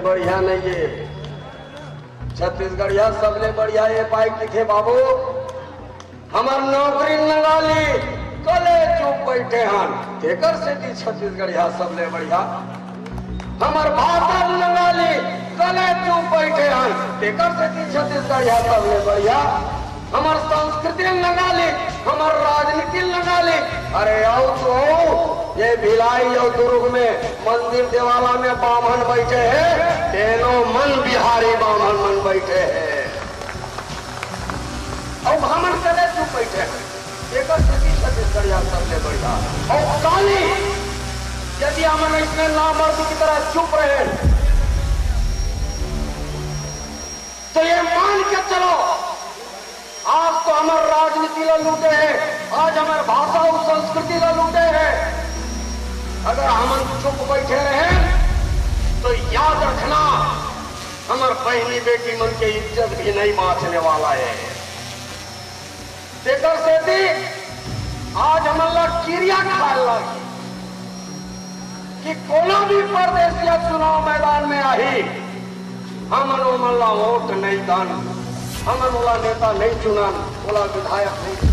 बढ़िया नहीं है छत्तीसगढ़िया सबले बढ़िया ये पाई लिखे बाबू हमार नौकरी लगाली कले चुप बैठे हन तेकर से दी छत्तीसगढ़िया सबले बढ़िया हमार भाषा लगाली कले चुप बैठे हन तेकर से दी छत्तीसगढ़िया सबले बढ़िया हमार संस्कृति लगाली हमार राजनीति लगाली अरे आओ तो ये भिलाई और दुर्ग में मंदिर देवाला में बामन बैठे हैं तेनो मन बिहारी बामन मन बैठे हैं और बामन कले चुप बैठे हैं एक छत्तीसगढ़िया सबसे बढ़िया और काली यदि हम इसमें नामर्द की तरह चुप रहे तो ये मान के चलो आज तो हमारे राजनीति ला लूटे हैं आज हमारे भाषा और संस्कृति ला लूटे हैं अगर हम चुप बैठे रहे तो याद रखना हमारे बहनी बेटी मन के इज्जत भी नहीं बांचने वाला है तेकर से थी आज हमारा क्रिया खाल लगी कि कोना भी परदेसिया चुनाव मैदान में आई हम मल्ला वोट नहीं दान हम नेता नहीं चुना बोला विधायक नहीं